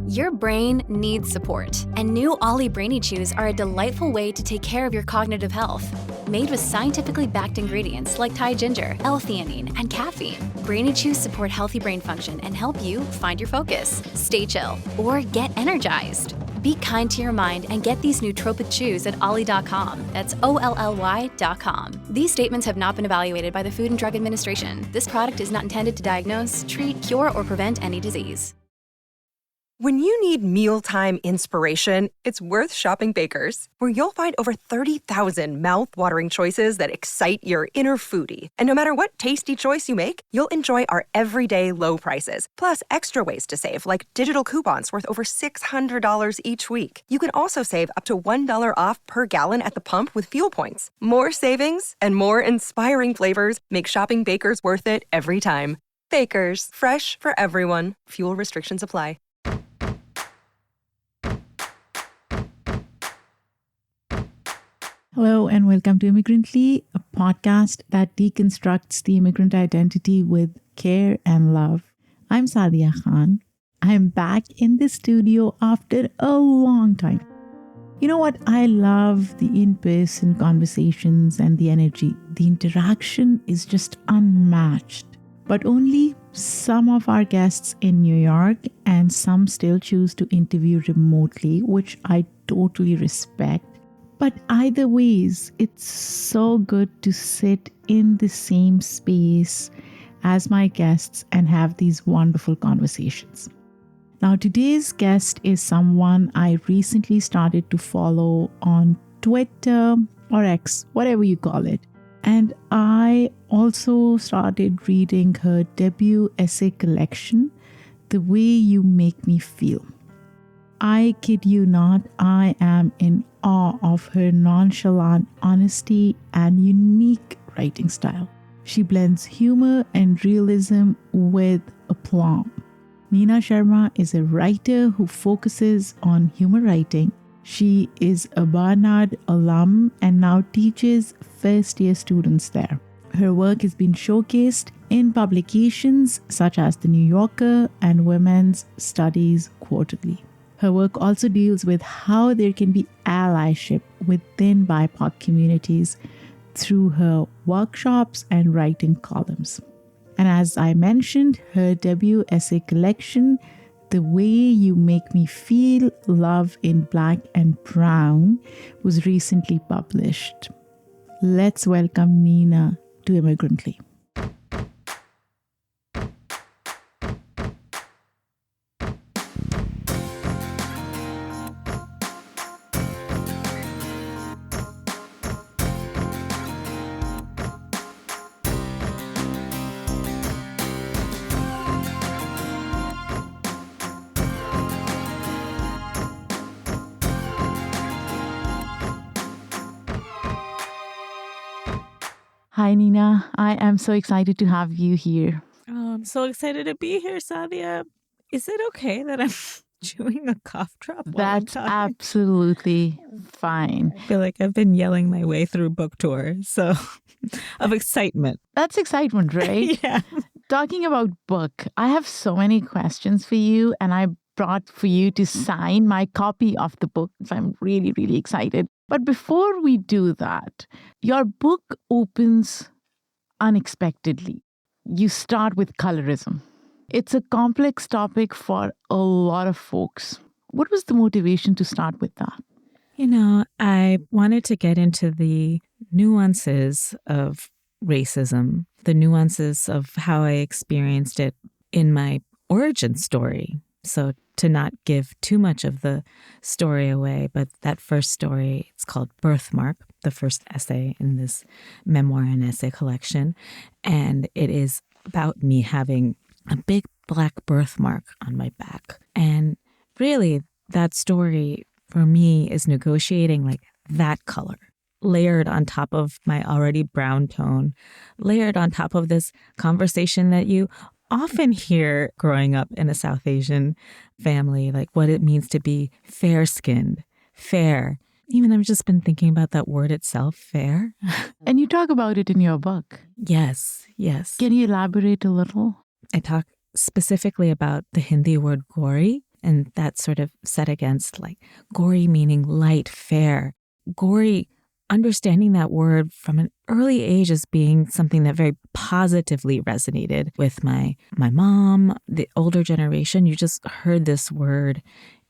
Your brain needs support, and new Ollie Brainy Chews are a delightful way to take care of your cognitive health. Made with scientifically backed ingredients like Thai ginger, L-theanine, and caffeine, Brainy Chews support healthy brain function and help you find your focus, stay chill, or get energized. Be kind to your mind and get these nootropic chews at ollie.com. That's OLLY.com. These statements have not been evaluated by the Food and Drug Administration. This product is not intended to diagnose, treat, cure, or prevent any disease. When you need mealtime inspiration, it's worth shopping Baker's, where you'll find over 30,000 mouth-watering choices that excite your inner foodie. And no matter what tasty choice you make, you'll enjoy our everyday low prices, plus extra ways to save, like digital coupons worth over $600 each week. You can also save up to $1 off per gallon at the pump with fuel points. More savings and more inspiring flavors make shopping Baker's worth it every time. Baker's, fresh for everyone. Fuel restrictions apply. Hello and welcome to Immigrantly, a podcast that deconstructs the immigrant identity with care and love. I'm Sadia Khan. I'm back in the studio after a long time. You know what? I love the in-person conversations and the energy. The interaction is just unmatched. But only some of our guests in New York and some still choose to interview remotely, which I totally respect. But either ways, it's so good to sit in the same space as my guests and have these wonderful conversations. Now, today's guest is someone I recently started to follow on Twitter or X, whatever you call it. And I also started reading her debut essay collection, The Way You Make Me Feel. I kid you not, I am in awe of her nonchalant honesty and unique writing style. She blends humor and realism with aplomb. Neena Sharma is a writer who focuses on humor writing. She is a Barnard alum and now teaches first-year students there. Her work has been showcased in publications such as The New Yorker and Women's Studies Quarterly. Her work also deals with how there can be allyship within BIPOC communities through her workshops and writing columns. And as I mentioned, her debut essay collection, The Way You Make Me Feel, Love in Black and Brown, was recently published. Let's welcome Neena to Immigrantly. Hi, Neena. I am so excited to have you here. Oh, I'm so excited to be here, Sadia. Is it okay that I'm chewing a cough drop while I'm That's talking? absolutely fine. I feel like I've been yelling my way through book tour, so of excitement. That's excitement, right? Yeah. Talking about book, I have so many questions for you, and I brought for you to sign my copy of the book. So I'm really, really excited. But before we do that, your book opens unexpectedly. You start with colorism. It's a complex topic for a lot of folks. What was the motivation to start with that? You know, I wanted to get into the nuances of racism, the nuances of how I experienced it in my origin story. So to not give too much of the story away, but that first story, it's called Birthmark, the first essay in this memoir and essay collection. And it is about me having a big black birthmark on my back. And really, that story for me is negotiating like that color, layered on top of my already brown tone, layered on top of this conversation that you often hear growing up in a South Asian family, like what it means to be fair-skinned, fair. Even I've just been thinking about that word itself, fair. And you talk about it in your book. Yes, yes. Can you elaborate a little? I talk specifically about the Hindi word gori And that's sort of set against like gory meaning light, fair. Gory, understanding that word from an early age as being something that very positively resonated with my mom, the older generation. You just heard this word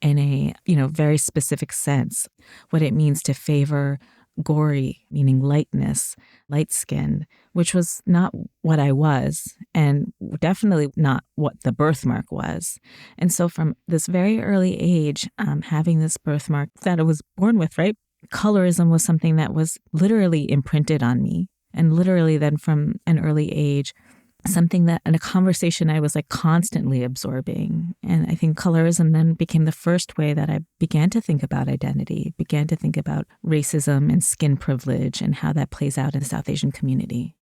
in a, very specific sense, what it means to favor gory, meaning lightness, light-skinned, which was not what I was and definitely not what the birthmark was. And so from this very early age, having this birthmark that I was born with, right? Colorism was something that was literally imprinted on me. And literally then from an early age, something that in a conversation I was like constantly absorbing. And I think colorism then became the first way that I began to think about identity, began to think about racism and skin privilege and how that plays out in the South Asian community.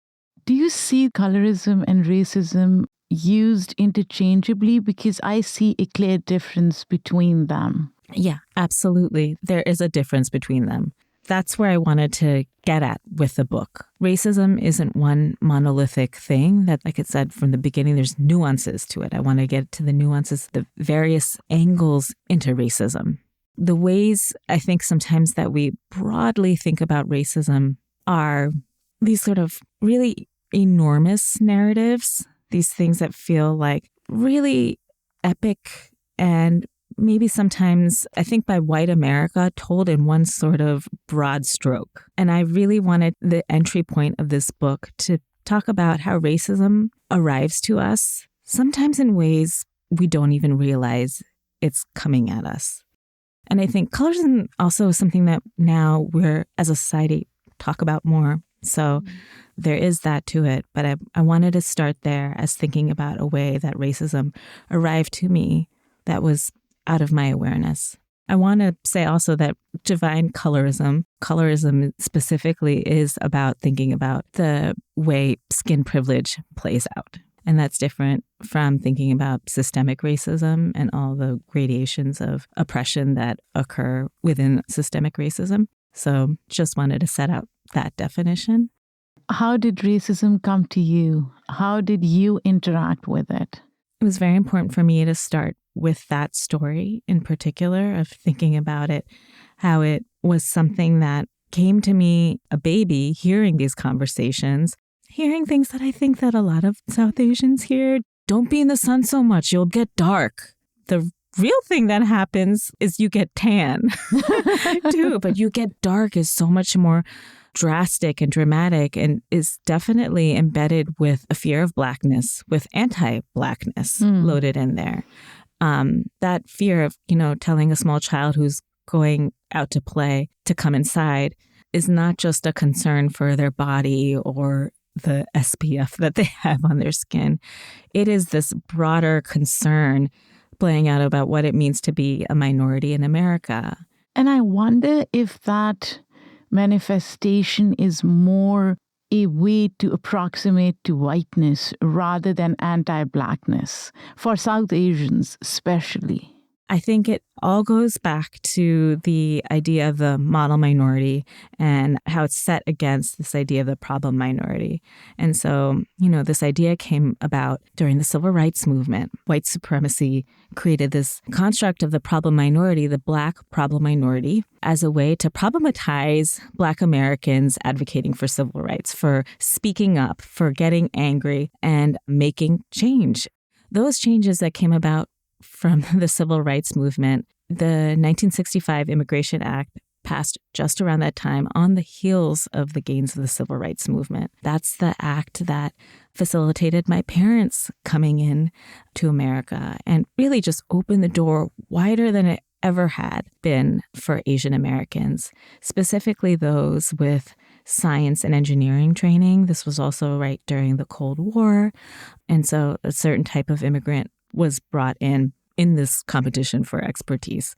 Do you see colorism and racism used interchangeably? Because I see a clear difference between them. Yeah, absolutely. There is a difference between them. That's where I wanted to get at with the book. Racism isn't one monolithic thing that, like it said from the beginning, there's nuances to it. I want to get to the nuances, the various angles into racism. The ways I think sometimes that we broadly think about racism are these sort of really enormous narratives, these things that feel like really epic and maybe sometimes, I think, by white America, told in one sort of broad stroke. And I really wanted the entry point of this book to talk about how racism arrives to us, sometimes in ways we don't even realize it's coming at us. And I think colorism also is something that now we're, as a society, talk about more. So there is that to it. But I wanted to start there as thinking about a way that racism arrived to me that was out of my awareness. I want to say also that divine colorism specifically is about thinking about the way skin privilege plays out. And that's different from thinking about systemic racism and all the gradations of oppression that occur within systemic racism. So just wanted to set out that definition. How did racism come to you? How did you interact with it? It was very important for me to start with that story in particular, of thinking about it, how it was something that came to me, a baby, hearing these conversations, hearing things that I think that a lot of South Asians hear. Don't be in the sun so much, you'll get dark. The real thing that happens is you get tan too, but you get dark is so much more drastic and dramatic and is definitely embedded with a fear of blackness, with anti-blackness loaded in there. That fear of, telling a small child who's going out to play to come inside is not just a concern for their body or the SPF that they have on their skin. It is this broader concern playing out about what it means to be a minority in America. And I wonder if that manifestation is more a way to approximate to whiteness rather than anti-blackness, for South Asians especially. I think it all goes back to the idea of the model minority and how it's set against this idea of the problem minority. And so, this idea came about during the civil rights movement. White supremacy created this construct of the problem minority, the Black problem minority, as a way to problematize Black Americans advocating for civil rights, for speaking up, for getting angry and making change. Those changes that came about from the civil rights movement, the 1965 Immigration Act passed just around that time on the heels of the gains of the civil rights movement. That's the act that facilitated my parents coming in to America and really just opened the door wider than it ever had been for Asian Americans, specifically those with science and engineering training. This was also right during the Cold War. And so a certain type of immigrant was brought in this competition for expertise.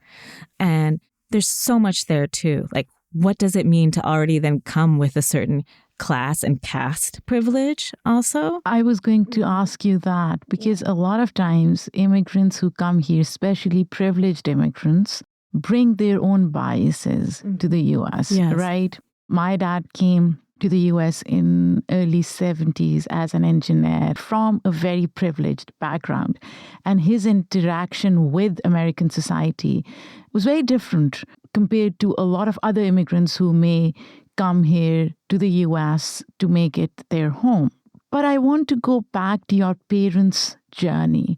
And there's so much there too. Like, what does it mean to already then come with a certain class and caste privilege also? I was going to ask you that because a lot of times immigrants who come here, especially privileged immigrants, bring their own biases to the U.S., right? My dad came to the US in early 70s as an engineer from a very privileged background. And his interaction with American society was very different compared to a lot of other immigrants who may come here to the US to make it their home. But I want to go back to your parents' journey.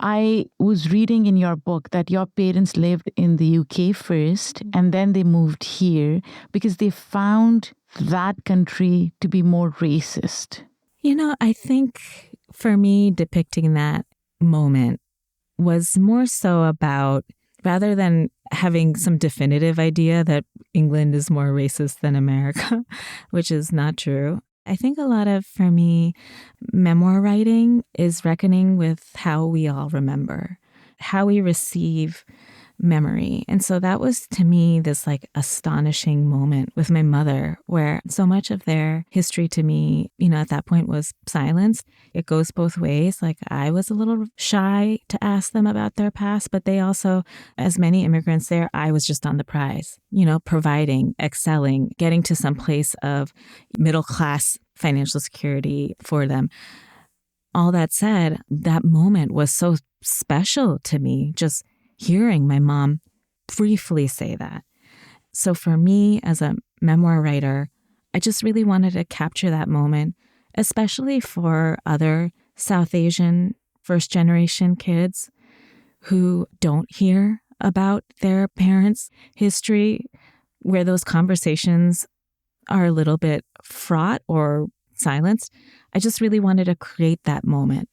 I was reading in your book that your parents lived in the UK first, and then they moved here because they found that country to be more racist. I think for me, depicting that moment was more so about, rather than having some definitive idea that England is more racist than America, which is not true. I think a lot of, for me, memoir writing is reckoning with how we all remember, how we receive memory. And so that was, to me, this like astonishing moment with my mother, where so much of their history to me, at that point was silenced. It goes both ways. Like, I was a little shy to ask them about their past, but they also, as many immigrants there, I was just on the prize, providing, excelling, getting to some place of middle class financial security for them. All that said, that moment was so special to me, just hearing my mom briefly say that. So for me, as a memoir writer, I just really wanted to capture that moment, especially for other South Asian first-generation kids who don't hear about their parents' history, where those conversations are a little bit fraught or silenced. I just really wanted to create that moment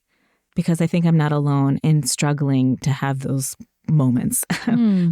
because I think I'm not alone in struggling to have those moments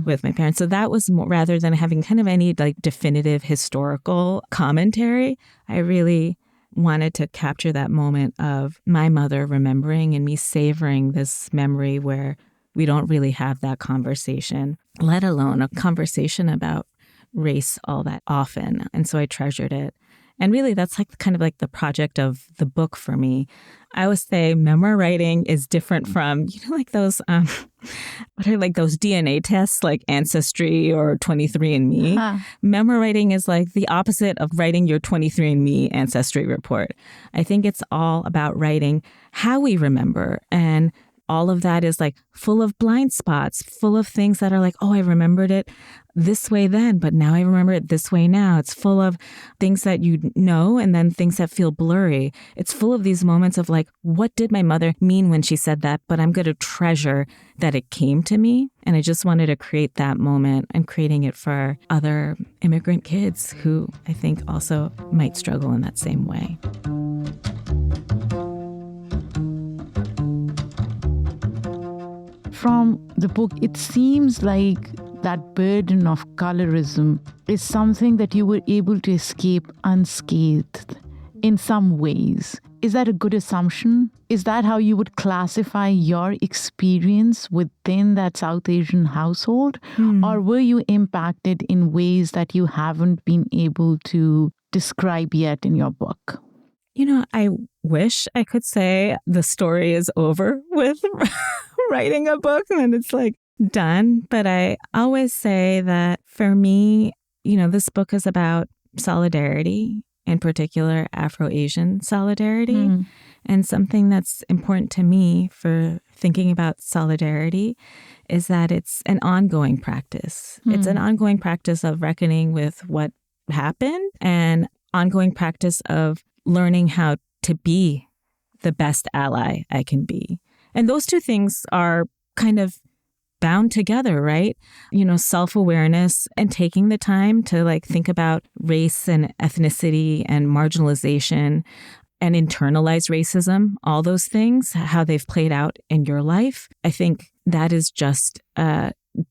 with my parents. So that was more, rather than having kind of any like definitive historical commentary, I really wanted to capture that moment of my mother remembering and me savoring this memory where we don't really have that conversation, let alone a conversation about race all that often. And so I treasured it. And really, that's like kind of like the project of the book for me. I always say memoir writing is different from, like those, what are like those DNA tests like Ancestry or 23andMe. Uh-huh. Memoir writing is like the opposite of writing your 23andMe Ancestry report. I think it's all about writing how we remember, and all of that is like full of blind spots, full of things that are like, oh, I remembered it this way then, but now I remember it this way now. It's full of things that you know, and then things that feel blurry. It's full of these moments of like, what did my mother mean when she said that? But I'm going to treasure that it came to me. And I just wanted to create that moment and creating it for other immigrant kids who I think also might struggle in that same way. From the book, it seems like that burden of colorism is something that you were able to escape unscathed in some ways. Is that a good assumption? Is that how you would classify your experience within that South Asian household? Or were you impacted in ways that you haven't been able to describe yet in your book? I wish I could say the story is over with writing a book and it's like done. But I always say that for me, this book is about solidarity, in particular Afro-Asian solidarity. And something that's important to me for thinking about solidarity is that it's an ongoing practice. It's an ongoing practice of reckoning with what happened and ongoing practice of learning how to be the best ally I can be. And those two things are kind of bound together, right? Self-awareness and taking the time to like think about race and ethnicity and marginalization and internalized racism, all those things, how they've played out in your life. I think that is just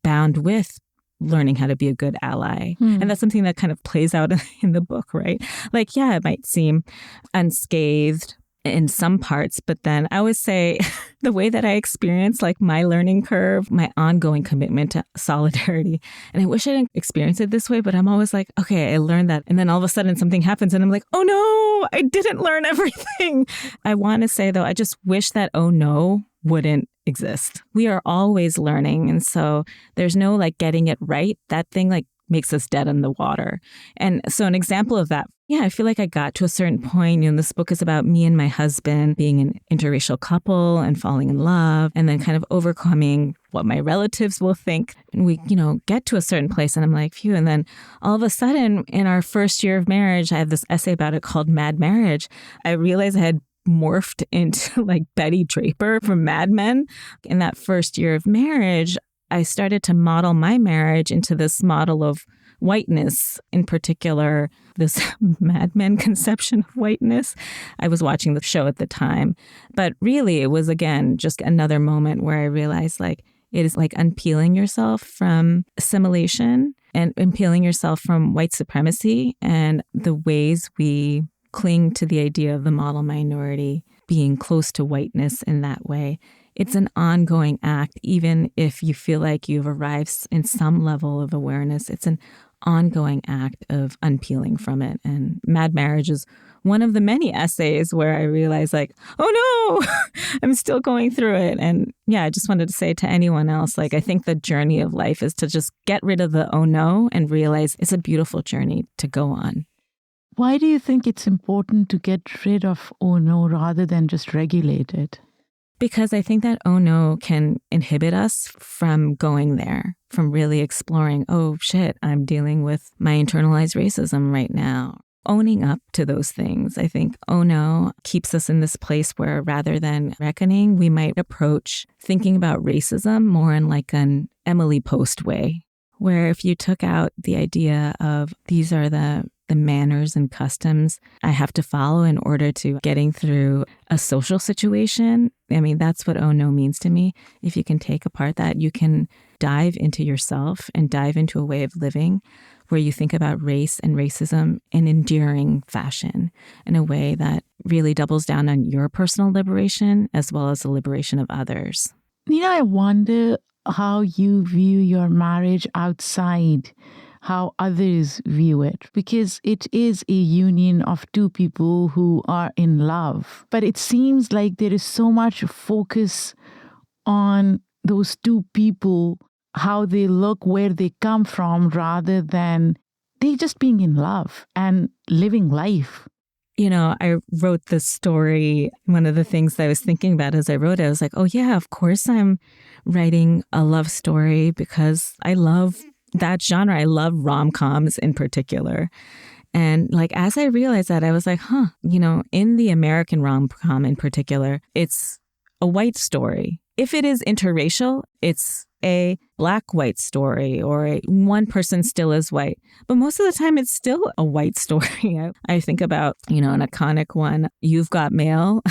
bound with learning how to be a good ally. And that's something that kind of plays out in the book, right? Like, yeah, it might seem unscathed in some parts, but then I always say the way that I experience like my learning curve, my ongoing commitment to solidarity. And I wish I didn't experience it this way, but I'm always like, okay, I learned that. And then all of a sudden something happens and I'm like, oh no, I didn't learn everything. I want to say though, I just wish that oh no wouldn't exist. We are always learning. And so there's no like getting it right. That thing like makes us dead in the water. And so an example of that Yeah, I feel like I got to a certain point. This book is about me and my husband being an interracial couple and falling in love and then kind of overcoming what my relatives will think. And we, get to a certain place and I'm like, phew. And then all of a sudden in our first year of marriage, I have this essay about it called Mad Marriage. I realized I had morphed into like Betty Draper from Mad Men. In that first year of marriage, I started to model my marriage into this model of whiteness, in particular, this Mad Men conception of whiteness. I was watching the show at the time, but really it was, again, just another moment where I realized like it is like unpeeling yourself from assimilation and unpeeling yourself from white supremacy and the ways we cling to the idea of the model minority being close to whiteness in that way. It's an ongoing act, even if you feel like you've arrived in some level of awareness. It's an ongoing act of unpeeling from it. And Mad Marriage is one of the many essays where I realized like, oh no, I'm still going through it. And yeah, I just wanted to say to anyone else, like, I think the journey of life is to just get rid of the oh no and realize it's a beautiful journey to go on. Why do you think it's important to get rid of oh no rather than just regulate it? Because I think that oh no can inhibit us from going there, from really exploring, oh shit, I'm dealing with my internalized racism right now. Owning up to those things. I think oh no keeps us in this place where rather than reckoning, we might approach thinking about racism more in like an Emily Post way, where if you took out the idea of these are the manners and customs I have to follow in order to getting through a social situation. I mean, that's what oh no means to me. If you can take apart that, you can dive into yourself and dive into a way of living where you think about race and racism in enduring fashion in a way that really doubles down on your personal liberation as well as the liberation of others. I wonder how you view your marriage outside how others view it, because it is a union of two people who are in love. But it seems like there is so much focus on those two people, how they look, where they come from, rather than they just being in love and living life. I wrote this story. One of the things that I was thinking about as I wrote it, I was like, oh yeah, of course I'm writing a love story because I love that genre. I love rom-coms in particular. And like, as I realized that, I was like, in the American rom-com in particular, it's a white story. If it is interracial, it's a black-white story or one person still is white. But most of the time, it's still a white story. I think about, an iconic one, You've Got Mail.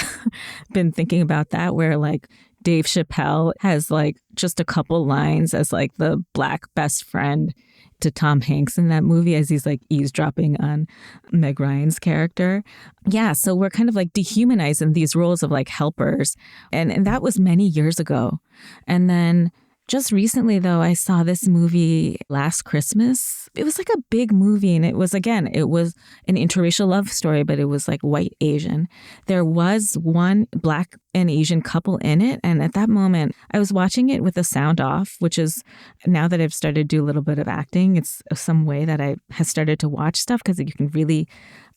Been thinking about that where like Dave Chappelle has like just a couple lines as like the black best friend to Tom Hanks in that movie as he's like eavesdropping on Meg Ryan's character. Yeah, so we're kind of like dehumanizing these roles of like helpers. And that was many years ago. And then just recently, though, I saw this movie Last Christmas. It was like a big movie. And it was an interracial love story, but it was like white Asian. There was one black and Asian couple in it. And at that moment, I was watching it with the sound off, which is now that I've started to do a little bit of acting, it's some way that I have started to watch stuff because you can really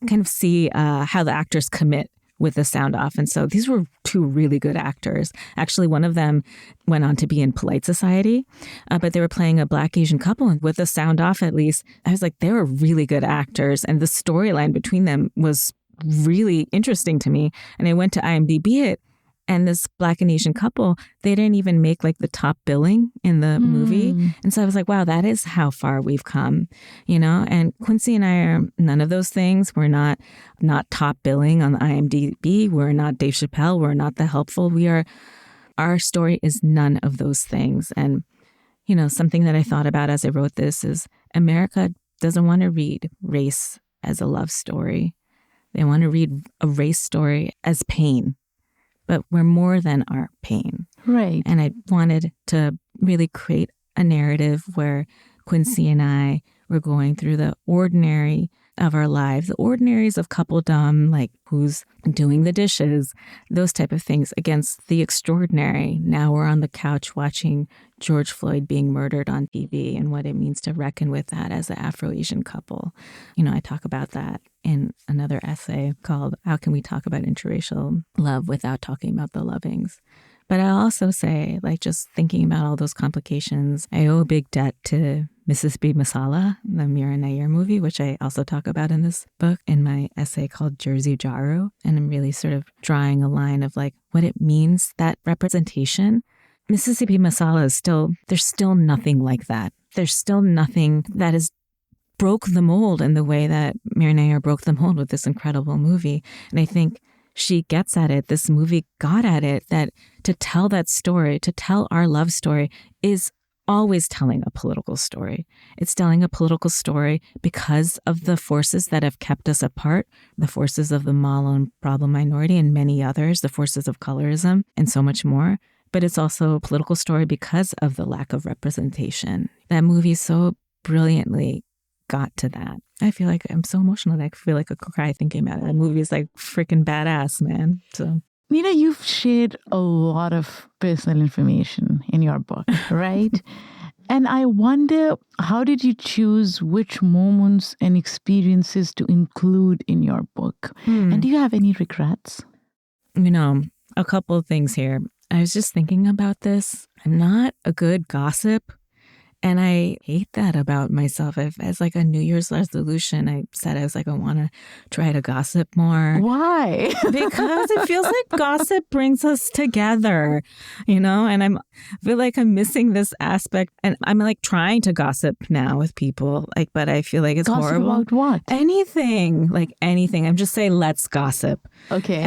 kind of see how the actors commit with the sound off. And so these were two really good actors. Actually, one of them went on to be in Polite Society, but they were playing a black Asian couple. And with the sound off, at least, I was like, they were really good actors. And the storyline between them was really interesting to me. And I went to IMDb it. And this black and Asian couple, they didn't even make like the top billing in the movie. And so I was like, wow, that is how far we've come, And Quincy and I are none of those things. We're not top billing on the IMDb. We're not Dave Chappelle. We're not The Helpful. Our story is none of those things. And, something that I thought about as I wrote this is America doesn't want to read race as a love story. They want to read a race story as pain. But we're more than our pain. Right. And I wanted to really create a narrative where Quincy and I were going through the ordinary of our lives, the ordinaries of coupledom, like who's doing the dishes, those type of things, against the extraordinary. Now we're on the couch watching George Floyd being murdered on TV and what it means to reckon with that as an Afro-Asian couple. I talk about that in another essay called How Can We Talk About Interracial Love Without Talking About the Lovings? But I also say, like, just thinking about all those complications, I owe a big debt to Mississippi Masala, the Mira Nair movie, which I also talk about in this book in my essay called Jersey Jaru. And I'm really sort of drawing a line of like what it means, that representation. Mississippi Masala is there's still nothing like that. There's still nothing that has broke the mold in the way that Mira Nair broke the mold with this incredible movie. And I think she gets at it, this movie got at it, that to tell that story, to tell our love story is always telling a political story. It's telling a political story because of the forces that have kept us apart, the forces of the Malo and Brahmin minority and many others, the forces of colorism and so much more. But it's also a political story because of the lack of representation. That movie so brilliantly got to that. I feel like I'm so emotional that I feel like I could cry thinking about it. The movie is like freaking badass, man. So, Nina, you've shared a lot of personal information in your book, right? And I wonder, how did you choose which moments and experiences to include in your book? And do you have any regrets? A couple of things here. I was just thinking about this. I'm not a good gossip. And I hate that about myself. As like a New Year's resolution, I said I want to try to gossip more. Why? Because it feels like gossip brings us together, and I feel like I'm missing this aspect. And I'm like trying to gossip now with people, but I feel like it's gossip horrible. About what? Anything. I'm just saying, let's gossip. Okay.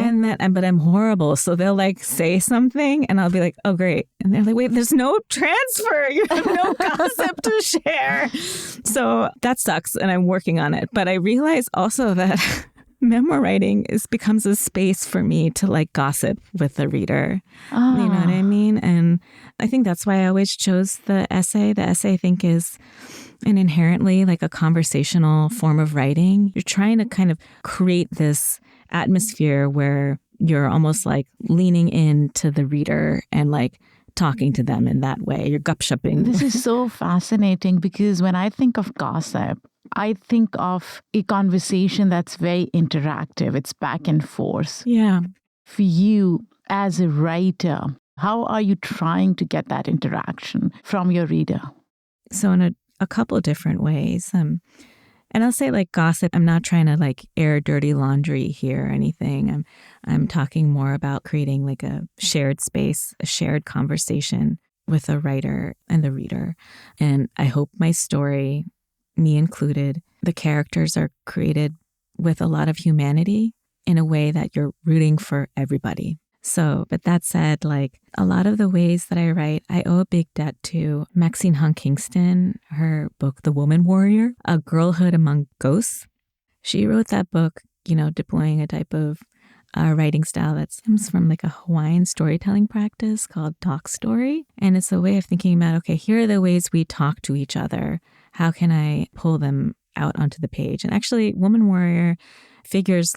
But I'm horrible. So they'll like say something and I'll be like, oh, great. And they're like, wait, there's no transfer. You have no gossip to share. So that sucks. And I'm working on it. But I realize also that memoir writing becomes a space for me to like gossip with the reader. You know what I mean? And I think that's why I always chose the essay. The essay, I think, is an inherently like a conversational form of writing. You're trying to kind of create this atmosphere where you're almost like leaning into the reader and like talking to them in that way. You're gupshupping. This is so fascinating because when I think of gossip, I think of a conversation that's very interactive. It's back and forth. Yeah. For you as a writer, how are you trying to get that interaction from your reader? So in a couple of different ways. And I'll say like gossip, I'm not trying to like air dirty laundry here or anything. I'm talking more about creating like a shared space, a shared conversation with a writer and the reader. And I hope my story, me included, the characters are created with a lot of humanity in a way that you're rooting for everybody. So, but that said, like a lot of the ways that I write, I owe a big debt to Maxine Hung Kingston, her book, The Woman Warrior, A Girlhood Among Ghosts. She wrote that book, deploying a type of writing style that stems from like a Hawaiian storytelling practice called talk story. And it's a way of thinking about, okay, here are the ways we talk to each other. How can I pull them out onto the page? And actually, Woman Warrior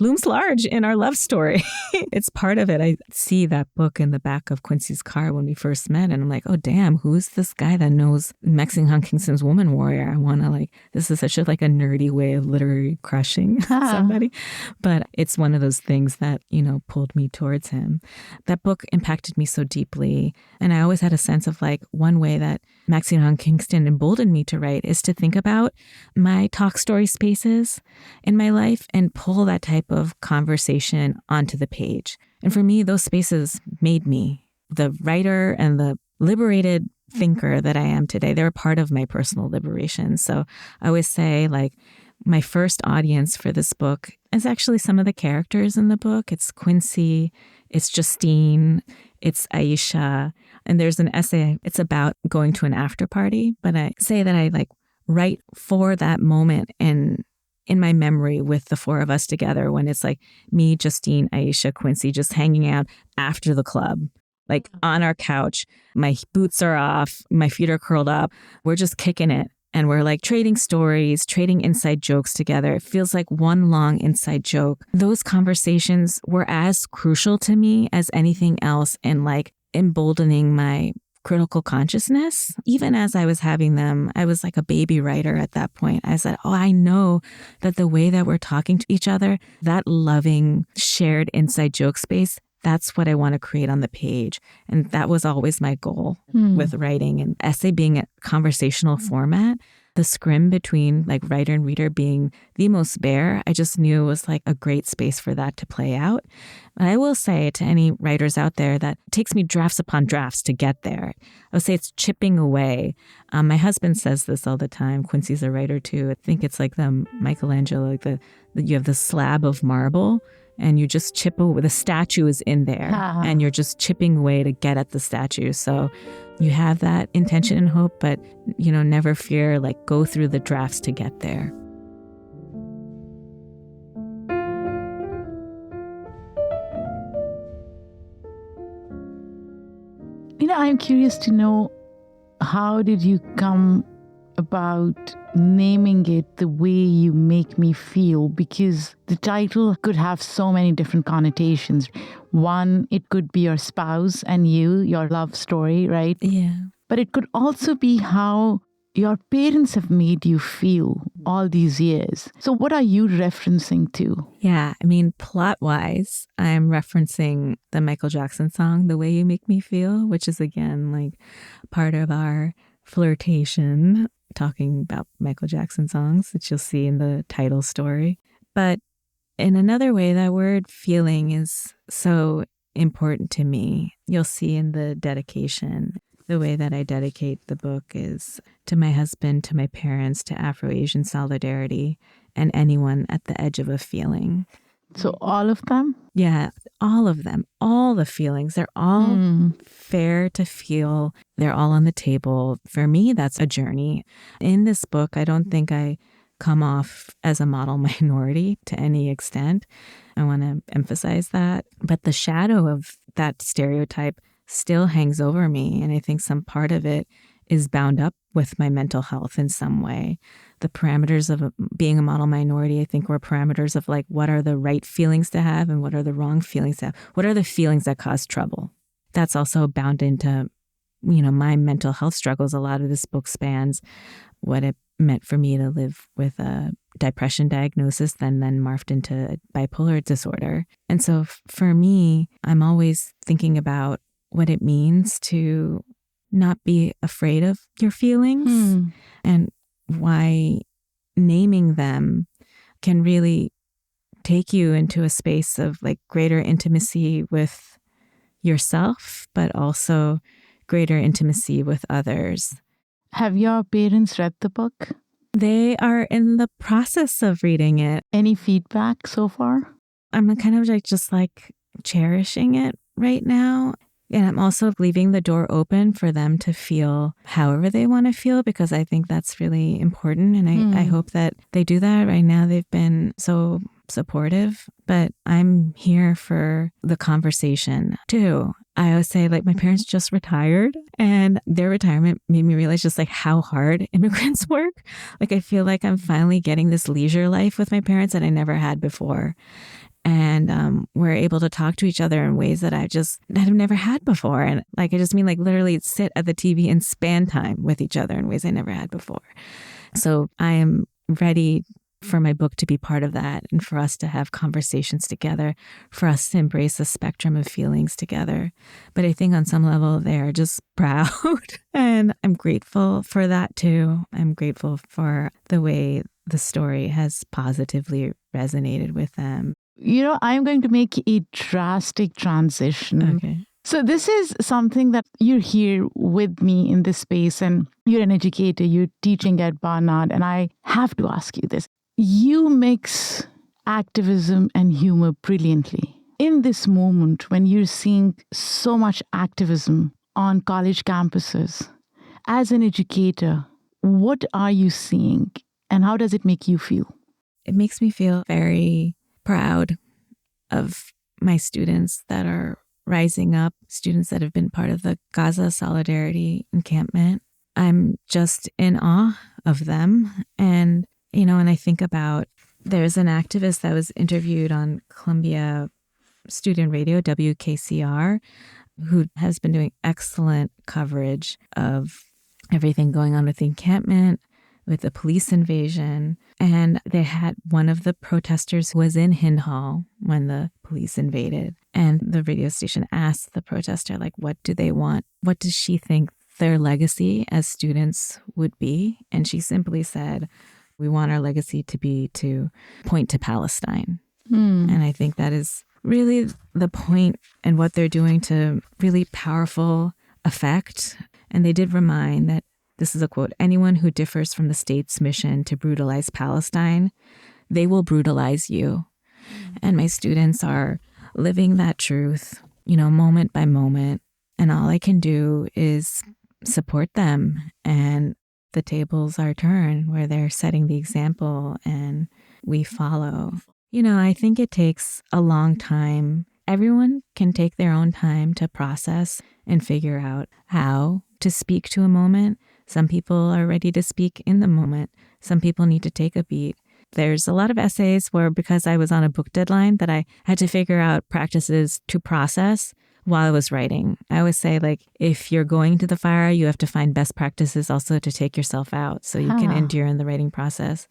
looms large in our love story. It's part of it. I see that book in the back of Quincy's car when we first met, and I'm like, oh, damn, who's this guy that knows Maxine Hung Kingston's Woman Warrior? I want to this is such a nerdy way of literary crushing somebody. But it's one of those things that, pulled me towards him. That book impacted me so deeply. And I always had a sense of one way that Maxine Hung Kingston emboldened me to write is to think about my talk story spaces in my life and pull that type of conversation onto the page. And for me, those spaces made me the writer and the liberated thinker that I am today. They're a part of my personal liberation. So I always say my first audience for this book is actually some of the characters in the book. It's Quincy, it's Justine, it's Aisha. And there's an essay, it's about going to an after party. But I say that I write for that moment and in my memory with the four of us together when it's me, Justine, Aisha, Quincy, just hanging out after the club, on our couch. My boots are off, my feet are curled up. We're just kicking it. and we're like trading stories, trading inside jokes together. It feels like one long inside joke. Those conversations were as crucial to me as anything else in like emboldening my critical consciousness. Even as I was having them, I was like a baby writer at that point. I said, oh, I know that the way that we're talking to each other, that loving, shared inside joke space, that's what I want to create on the page. And that was always my goal with writing, and essay being a conversational format. The scrim between like writer and reader being the most bare, I just knew was like a great space for that to play out. And I will say to any writers out there that it takes me drafts upon drafts to get there. I would say it's chipping away. My husband says this all the time. Quincy's a writer too. I think it's like the Michelangelo, like you have the slab of marble and you just chip away. The statue is in there and you're just chipping away to get at the statue. So you have that intention and hope, but, you know, never fear, like go through the drafts to get there. You know, I'm curious to know, how did you come about naming it The Way You Make Me Feel? Because the title could have so many different connotations. One, it could be your spouse and you, your love story, right? Yeah. But it could also be how your parents have made you feel all these years. So what are you referencing to? Yeah, I mean, plot-wise, I'm referencing the Michael Jackson song, The Way You Make Me Feel, which is, again, like part of our flirtation, talking about Michael Jackson songs that you'll see in the title story. But in another way, that word feeling is so important to me. You'll see in the dedication, the way that I dedicate the book is to my husband, to my parents, to Afro-Asian solidarity, and anyone at the edge of a feeling. So all of them? Yeah, all of them, all the feelings, they're all fair to feel. They're all on the table. For me, that's a journey. In this book, I don't think I come off as a model minority to any extent. I want to emphasize that. But the shadow of that stereotype still hangs over me. And I think some part of it is bound up with my mental health in some way. The parameters of being a model minority, I think, were parameters of like, what are the right feelings to have and what are the wrong feelings to have? What are the feelings that cause trouble? That's also bound into, you know, my mental health struggles. A lot of this book spans what it meant for me to live with a depression diagnosis, then morphed into bipolar disorder. And so for me, I'm always thinking about what it means to not be afraid of your feelings and why naming them can really take you into a space of like greater intimacy with yourself, but also greater intimacy with others. Have your parents read the book? They are in the process of reading it. Any feedback so far? I'm kind of like just like cherishing it right now. And I'm also leaving the door open for them to feel however they want to feel, because I think that's really important. And I hope that they do that. Right now, they've been so supportive, but I'm here for the conversation too. I always say, like, my parents just retired, and their retirement made me realize just like how hard immigrants work. Like, I feel like I'm finally getting this leisure life with my parents that I never had before. And we're able to talk to each other in ways that I've never had before. And like, I just mean like literally sit at the TV and span time with each other in ways I never had before. So I am ready for my book to be part of that, and for us to have conversations together, for us to embrace the spectrum of feelings together. But I think on some level they're just proud and I'm grateful for that too. I'm grateful for the way the story has positively resonated with them. You know, I'm going to make a drastic transition. Okay. So this is something that you're here with me in this space, and you're an educator, you're teaching at Barnard, and I have to ask you this. You mix activism and humor brilliantly. In this moment, when you're seeing so much activism on college campuses, as an educator, what are you seeing and how does it make you feel? It makes me feel very proud of my students that are rising up, students that have been part of the Gaza Solidarity Encampment. I'm just in awe of them. And, and I think about, there's an activist that was interviewed on Columbia Student Radio, WKCR, who has been doing excellent coverage of everything going on with the encampment, with the police invasion. And they had one of the protesters who was in Hindhall when the police invaded. And the radio station asked the protester, like, what do they want? What does she think their legacy as students would be? And she simply said, we want our legacy to be to point to Palestine. And I think that is really the point, and what they're doing to really powerful effect. And they did remind that, this is a quote, anyone who differs from the state's mission to brutalize Palestine, they will brutalize you. And my students are living that truth, moment by moment. And all I can do is support them. And the tables are turned where they're setting the example and we follow. I think it takes a long time. Everyone can take their own time to process and figure out how to speak to a moment. Some people are ready to speak in the moment. Some people need to take a beat. There's a lot of essays where, because I was on a book deadline, that I had to figure out practices to process while I was writing. I always say, like, if you're going to the fire, you have to find best practices also to take yourself out so you can endure in the writing process.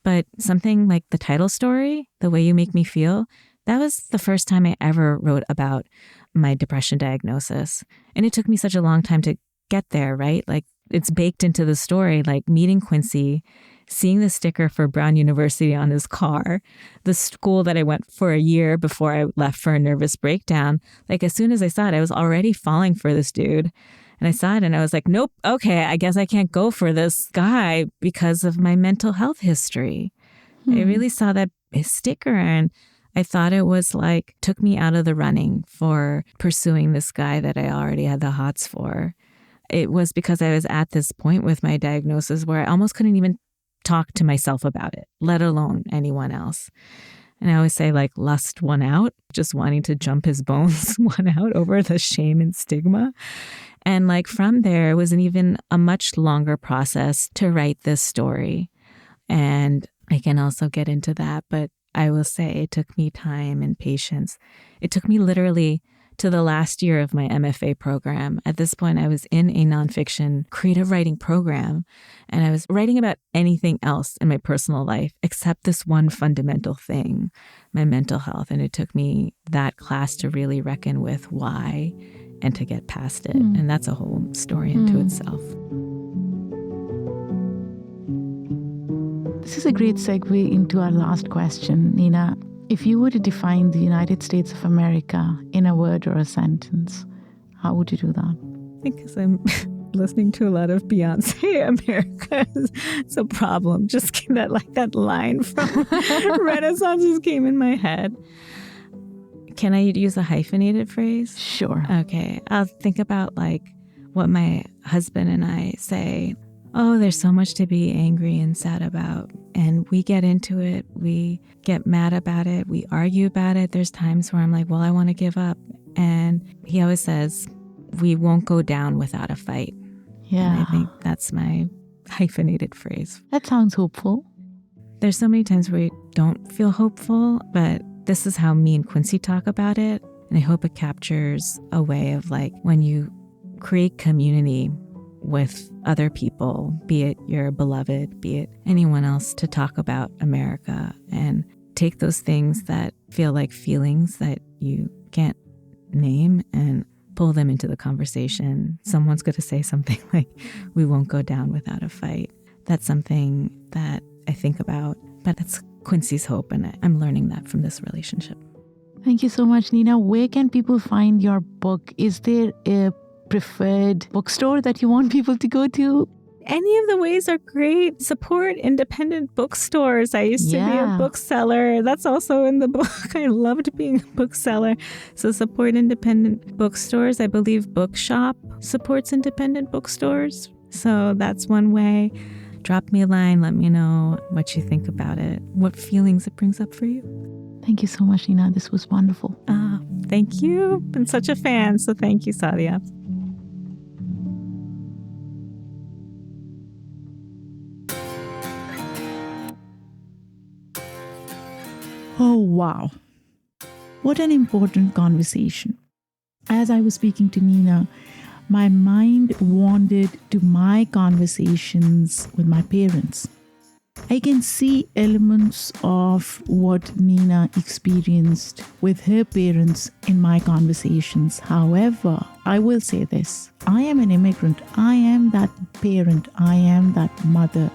But something like the title story, The Way You Make Me Feel, that was the first time I ever wrote about my depression diagnosis. And it took me such a long time to get there, right? Like, it's baked into the story, like meeting Quincy, seeing the sticker for Brown University on his car, the school that I went for a year before I left for a nervous breakdown. Like, as soon as I saw it, I was already falling for this dude. And I saw it and I was like, nope, okay, I guess I can't go for this guy because of my mental health history. I really saw that sticker and I thought it was like, took me out of the running for pursuing this guy that I already had the hots for. It was because I was at this point with my diagnosis where I almost couldn't even talk to myself about it, let alone anyone else. And I always say, like, lust won out, just wanting to jump his bones won out over the shame and stigma. And like from there, it was even a much longer process to write this story. And I can also get into that, but I will say it took me time and patience. It took me literally to the last year of my MFA program. At this point, I was in a nonfiction creative writing program, and I was writing about anything else in my personal life except this one fundamental thing, my mental health. And it took me that class to really reckon with why and to get past it. And that's a whole story into itself. This is a great segue into our last question, Nina. If you were to define the United States of America in a word or a sentence, how would you do that? I think because I'm listening to a lot of Beyonce, America is a problem. Just that line from Renaissance just came in my head. Can I use a hyphenated phrase? Sure. Okay. I'll think about like what my husband and I say. Oh, there's so much to be angry and sad about. And we get into it. We get mad about it. We argue about it. There's times where I'm like, well, I want to give up. And he always says, we won't go down without a fight. Yeah. And I think that's my hyphenated phrase. That sounds hopeful. There's so many times where we don't feel hopeful, but this is how me and Quincy talk about it. And I hope it captures a way of like when you create community with other people, be it your beloved, be it anyone else, to talk about America and take those things that feel like feelings that you can't name and pull them into the conversation. Someone's going to say something like, we won't go down without a fight. That's something that I think about, but that's Quincy's hope, and I'm learning that from this relationship. Thank you so much, Nina. Where can people find your book? Is there a preferred bookstore that you want people to go to? Any of the ways are great. Support independent bookstores. I used to be a bookseller. That's also in the book. I loved being a bookseller. So support independent bookstores. I believe Bookshop supports independent bookstores. So that's one way. Drop me a line. Let me know what you think about it, what feelings it brings up for you. Thank you so much, Nina. This was wonderful. Thank you. Been such a fan. So thank you, Sadia. Oh, wow. What an important conversation. As I was speaking to Nina, my mind wandered to my conversations with my parents. I can see elements of what Nina experienced with her parents in my conversations. However, I will say this. I am an immigrant. I am that parent. I am that mother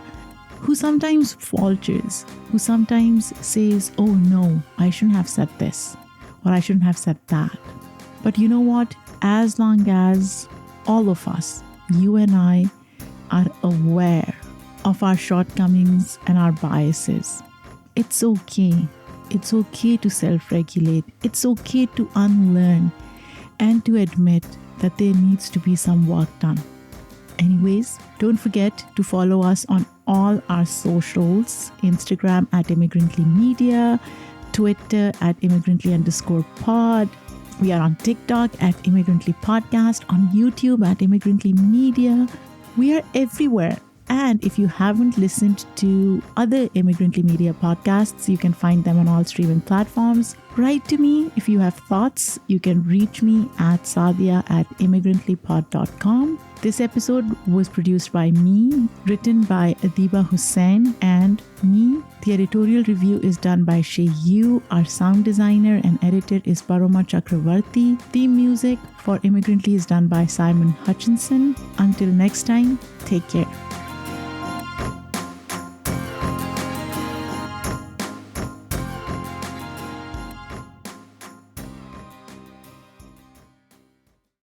who sometimes falters, who sometimes says, oh no, I shouldn't have said this, or I shouldn't have said that. But you know what? As long as all of us, you and I, are aware of our shortcomings and our biases, it's okay. It's okay to self-regulate. It's okay to unlearn and to admit that there needs to be some work done. Anyways, don't forget to follow us on all our socials, Instagram at Immigrantly Media, Twitter at Immigrantly_pod. We are on TikTok at Immigrantly Podcast, on YouTube at Immigrantly Media. We are everywhere. And if you haven't listened to other Immigrantly Media podcasts, you can find them on all streaming platforms. Write to me if you have thoughts. You can reach me at sadia@immigrantlypod.com. This episode was produced by me, written by Adiba Hussain and me. The editorial review is done by Sheyu. Our sound designer and editor is Paroma Chakravarti. Theme music for Immigrantly is done by Simon Hutchinson. Until next time, take care.